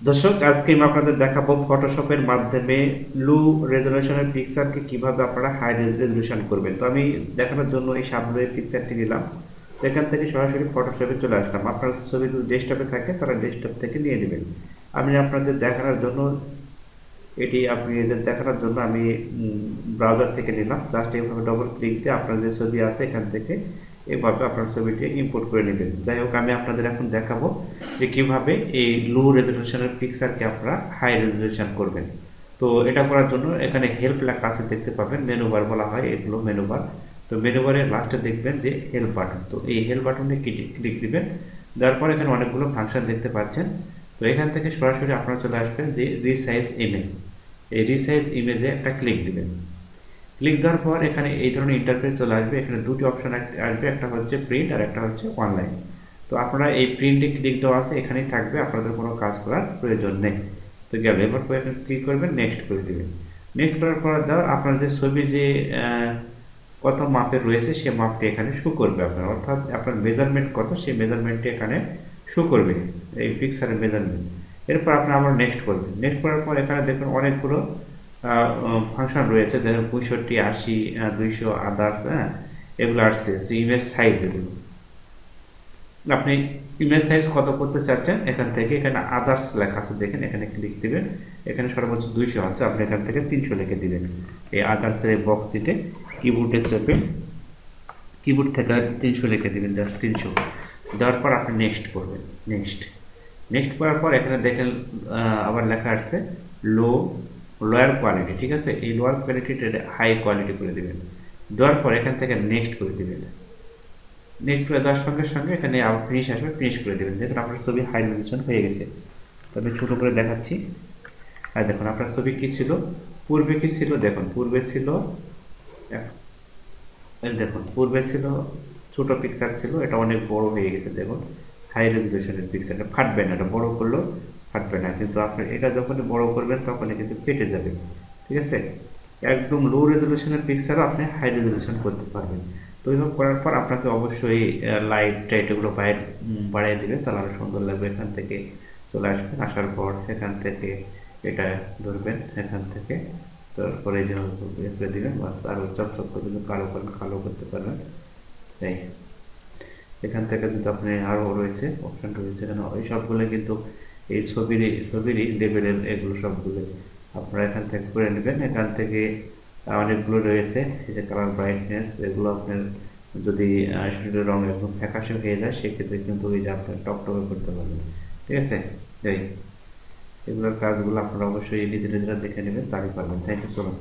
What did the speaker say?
দর্শক, আজকে আমি আপনাদের দেখাবো ফটোশপের মাধ্যমে লো রেজলিউশনের পিকচারকে কিভাবে আপনারা হাই রেজলিউশন করবেন। তো আমি দেখানোর জন্য এই সামনের পিকচারটি নিলাম। তো এখান থেকে সরাসরি ফটোশপে চলে আসলাম। আপনার ছবি যদি ডেস্কটপে থাকে তারা ডেস্কটপ থেকে নিয়ে নেবেন। আমি আপনাদের দেখানোর জন্য দেখানোর জন্য আমি ব্রাউজার থেকে নিলাম। জাস্ট এইভাবে ডবল ক্লিক দিয়ে আপনার যে ছবি আছে এখান থেকে এভাবে আপনার ছবিটি ইম্পোর্ট করে নেবেন। যাই হোক, আমি আপনাদের এখন দেখাবো যে কিভাবে এই লো রেজলিউশনের পিকচারকে আপনারা হাই রেজলিউশন করবেন। তো এটা করার জন্য এখানে হেল্প লেখা আছে, দেখতে পাবেন। মেনু বার বলা হয় এগুলো, মেনু বার। তো মেনু বারের লাস্টে দেখবেন যে হেল্প বাটন। তো এই হেল্প বাটনে ক্লিক দিবেন। দেওয়ার পর এখানে অনেকগুলো ফাংশন দেখতে পাচ্ছেন। তো এখান থেকে সরাসরি আপনারা চলে আসবেন যে রিসাইজ ইমেজ। এই রিসাইজ ইমেজে একটা ক্লিক দিবেন। ক্লিক দেওয়ার পর এখানে এই ধরনের ইন্টারফেস চলে আসবে। এখানে দুটি অপশন আসবে, একটা হচ্ছে প্রিন্ট আর একটা হচ্ছে অনলাইন। তো আপনারা এই প্রিন্টে ক্লিক দেওয়া আছে, এখানেই থাকবে, আপনাদের কোনো কাজ করার প্রয়োজন নেই। তো গেল, এবার এখানে ক্লিক করবেন, নেক্সট করে দেবেন। নেক্সট করার পর দেওয়ার আপনার যে ছবি যে কত মাপের রয়েছে সে মাপটি এখানে শো করবে আপনার, অর্থাৎ আপনার মেজারমেন্ট কত সেই মেজারমেন্টটি এখানে শো করবে, এই পিকচারের মেজারমেন্ট। এরপর আপনি আবার নেক্সট করবেন। নেক্সট করার পর এখানে দেখুন অনেকগুলো ফাংশন রয়েছে, দেখুন 65, 80, 200, আদার্স, হ্যাঁ, এগুলো আসছে। ইমেজ সাইজ, এগুলো আপনি ইমেজ সাইজ কত করতে চাচ্ছেন এখান থেকে, এখানে আদার্স লেখা আছে, দেখেন এখানে ক্লিক দিবেন। এখানে সর্বোচ্চ 200 আছে, আপনি এখান থেকে 300 লিখে দিবেন। এই আদার্সের বক্স দিতে কিবোর্ডে চেপে কিবোর্ড থেকে 300 লিখে দিবেন, জাস্ট 300। দেওয়ার পর আপনি নেক্সট করবেন। নেক্সট নেক্সট করার পর এখানে দেখেন আবার লেখা আসছে লো লোয়ার কোয়ালিটি, ঠিক আছে। এই লোয়ার কোয়ালিটিটা হাই কোয়ালিটি করে দেবেন। দেওয়ার পর এখান থেকে নেক্সট করে দেবেন। নেক্সট করে দেওয়ার সঙ্গে সঙ্গে এখানে আবার ফিনিশ আসবে, ফিনিশ করে দেবেন। দেখুন আপনার ছবি হাই রেজলিউশন হয়ে গেছে। তবে ছোটো করে দেখাচ্ছি। আর দেখুন আপনার ছবি কী ছিল, পূর্বে কী ছিল, দেখুন পূর্বে ছিল, দেখুন পূর্বে ছিল ছোট পিকচার ছিল, এটা অনেক বড় হয়ে গেছে। দেখুন হাই রেজলিউশনের পিকচারটা ফাটবে না, এটা বড় করলেও ফাটবে না, কিন্তু আপনি এটা যখনই বড় করবেন তখনই কিন্তু ফেটে যাবে, ঠিক আছে। একদম লো রেজলিউশনের পিকচারও আপনি হাই রেজলিউশন করতে পারবেন। তো এইভাবে করার পর আপনাকে অবশ্যই লাইট টাইট এগুলো বাড়িয়ে দেবে, তাহলে আরও সুন্দর লাগবে। এখান থেকে চলে আসবেন, আসার পর এখান থেকে এটা ধরবেন, এখান থেকে তারপরে এই যে করে দিবেন, বাস আরও চকচক করে যদি কালো করেন কালো করতে পারবেন। তাই এখান থেকে যদি আপনি আরও রয়েছে অপশান রয়েছে এখানে, ওই সবগুলো কিন্তু এই ছবিরই লেভেলের, এগুলো সবগুলো আপনারা এখান থেকে করে নেবেন। এখান থেকে অনেকগুলো রয়েছে, এই যে কালার ব্রাইটনেস, এগুলো আপনার যদি শরীরের রঙ একদম ফ্যাকাশে হয়ে যায় সেক্ষেত্রে কিন্তু ওই যে আপনার টকটকে করতে পারবেন, ঠিক আছে। তাই এগুলোর কাজগুলো আপনারা অবশ্যই নিজেরা দেখে নেবেন, তারই পারবেন। Thank you so much.